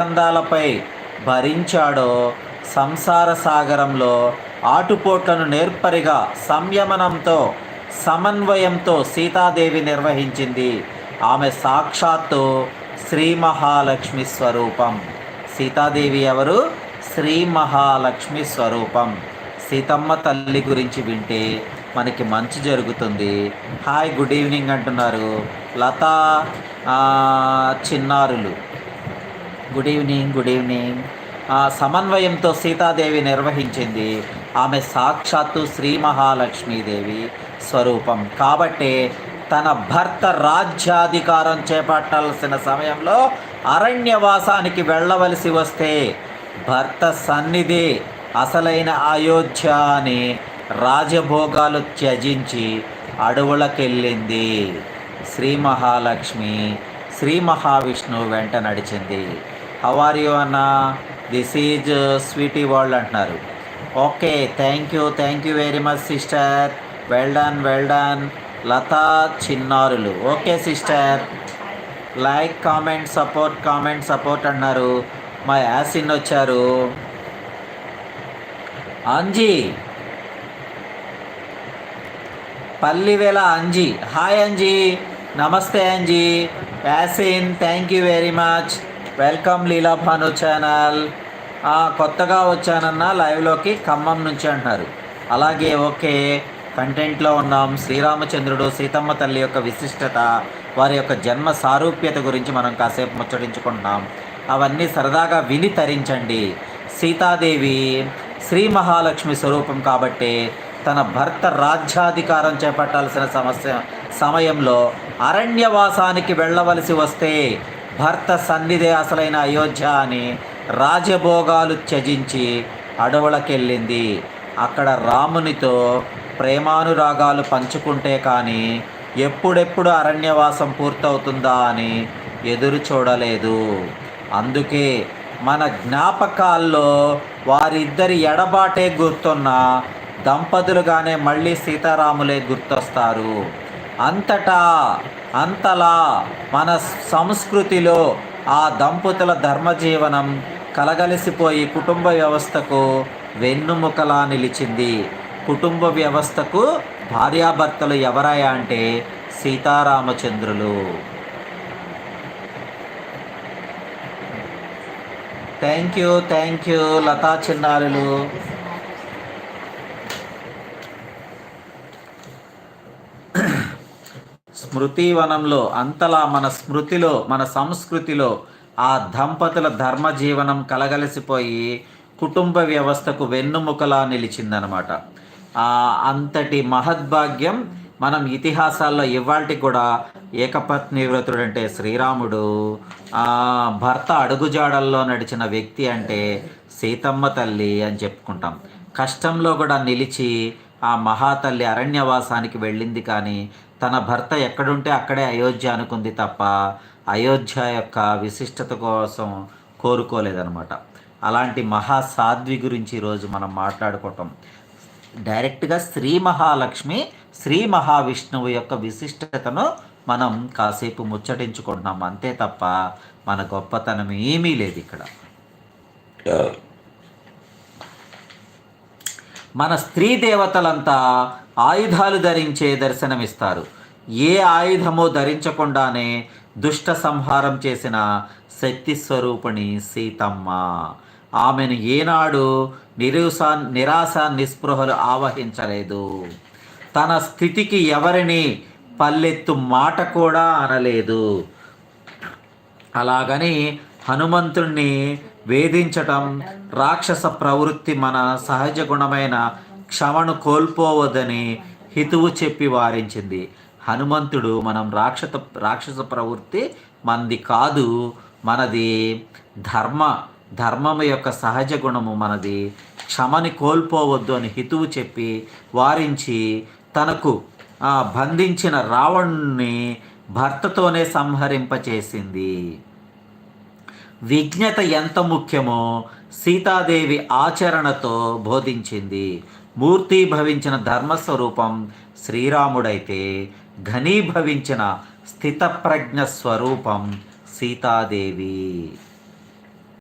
గ్రంథాలపై భరించాడో సంసార సాగరంలో ఆటుపోట్లను నేర్పరిగా సంయమనంతో సమన్వయంతో సీతాదేవి నిర్వహించింది. ఆమె సాక్షాత్తు శ్రీ మహాలక్ష్మి స్వరూపం. సీతాదేవి ఎవరు? శ్రీ మహాలక్ష్మి స్వరూపం. సీతమ్మ తల్లి గురించి వింటే మనకి మంచి జరుగుతుంది. హాయ్, గుడ్ ఈవినింగ్ అంటున్నారు లతా చిన్నారులు. Good evening, good evening. సమన్వయంతో సీతాదేవి నిర్వహించింది. ఆమె సాక్షాత్తు శ్రీ మహాలక్ష్మీదేవి స్వరూపం. కాబట్టే తన భర్త రాజ్యాధికారం చేపట్టాల్సిన సమయంలో అరణ్యవాసానికి వెళ్ళవలసి వస్తే భర్త సన్నిధి అసలైన అయోధ్య అని రాజభోగాలు త్యజించి అడవులకెళ్ళింది. శ్రీ మహాలక్ష్మి శ్రీ మహావిష్ణువు వెంట నడిచింది. హౌ ఆర్ యూ అన్న? దిస్ ఈజ్ స్వీటీ వరల్డ్ అంటున్నారు. Okay, thank you very much sister. Well done. Latha చిన్నారులు. Okay sister, like comment support అన్నారు. మా యాసిన్ వచ్చారు. అంజీ పల్లివేల అంజీ. హాయ్ అంజీ, నమస్తే Anji. Yasin, thank you very much. Welcome Leela Bhanu channel. కొత్తగా వచ్చానన్న లైవ్లోకి ఖమ్మం నుంచి అంటున్నారు. అలాగే ఓకే, కంటెంట్లో ఉన్నాం. శ్రీరామచంద్రుడు సీతమ్మ తల్లి యొక్క విశిష్టత, వారి యొక్క జన్మ సారూప్యత గురించి మనం కాసేపు ముచ్చటించుకుంటున్నాం. అవన్నీ సరదాగా విని తరించండి. సీతాదేవి శ్రీ మహాలక్ష్మి స్వరూపం కాబట్టి తన భర్త రాజ్యాధికారం చేపట్టాల్సిన సమయంలో అరణ్యవాసానికి వెళ్ళవలసి వస్తే భర్త సన్నిధే అసలైన అయోధ్య అని రాజభోగాలు త్యజించి అడవులకెళ్ళింది. అక్కడ రామునితో ప్రేమానురాగాలు పంచుకుంటే కానీ ఎప్పుడెప్పుడు అరణ్యవాసం పూర్తవుతుందా అని ఎదురు చూడలేదు. అందుకే మన జ్ఞాపకాల్లో వారిద్దరి ఎడబాటే గుర్తున్న దంపతులుగానే మళ్ళీ సీతారాములే గుర్తొస్తారు. అంతలా మన సంస్కృతిలో ఆ దంపతుల ధర్మజీవనం కలగలిసిపోయి కుటుంబ వ్యవస్థకు వెన్నుముకలా నిలిచింది. కుటుంబ వ్యవస్థకు భార్యాభర్తలు ఎవరయ్యా అంటే సీతారామచంద్రులు. థ్యాంక్ యూ లతా చిన్నారులు. స్మృతివనంలో అంతలా మన స్మృతిలో, మన సంస్కృతిలో ఆ దంపతుల ధర్మజీవనం కలగలిసిపోయి కుటుంబ వ్యవస్థకు వెన్నుముకలా నిలిచిందనమాట. అంతటి మహద్భాగ్యం మనం ఇతిహాసాల్లో ఇవాళకి కూడా ఏకపత్ని వ్రతుడు అంటే శ్రీరాముడు, భర్త అడుగుజాడల్లో నడిచిన వ్యక్తి అంటే సీతమ్మ తల్లి అని చెప్పుకుంటాం. కష్టంలో కూడా నిలిచి ఆ మహాతల్లి అరణ్యవాసానికి వెళ్ళింది, కానీ తన భర్త ఎక్కడుంటే అక్కడే అయోధ్య అనుకుంది తప్ప అయోధ్య యొక్క విశిష్టత కోసం కోరుకోలేదనమాట. అలాంటి మహాసాధ్వి గురించి ఈరోజు మనం మాట్లాడుకోవటం. డైరెక్ట్గా శ్రీ మహాలక్ష్మి శ్రీ మహావిష్ణువు యొక్క విశిష్టతను మనం కాసేపు ముచ్చటించుకుంటున్నాం, అంతే తప్ప మన గొప్పతనం ఏమీ లేదు ఇక్కడ. మన స్త్రీ దేవతలంతా ఆయుధాలు ధరించే దర్శనమిస్తారు. ఏ ఆయుధమో ధరించకుండానే దుష్ట సంహారం చేసిన శక్తి స్వరూపిణి సీతమ్మ. ఆమెను ఏనాడు నిరాశ నిస్పృహలు ఆవహించలేదు. తన స్థితికి ఎవరిని పల్లెత్తు మాట కూడా అనలేదు. అలాగని హనుమంతుణ్ణి వేధించటం, రాక్షస ప్రవృత్తి మన సహజ గుణమైన క్షమను కోల్పోవద్దని హితువు చెప్పి వారించింది. హనుమంతుడు మనం రాక్షస ప్రవృత్తి మనది కాదు, మనది ధర్మము యొక్క సహజ గుణము మనది, క్షమని కోల్పోవద్దు అని హితువు చెప్పి వారించి తనకు బంధించిన రావణుని భర్తతోనే సంహరింపచేసింది. విజ్ఞత ఎంత ముఖ్యమో సీతాదేవి ఆచరణతో బోధించింది. మూర్తీభవించిన ధర్మస్వరూపం శ్రీరాముడైతే ఘనీభవించిన స్థితప్రజ్ఞ స్వరూపం సీతాదేవి.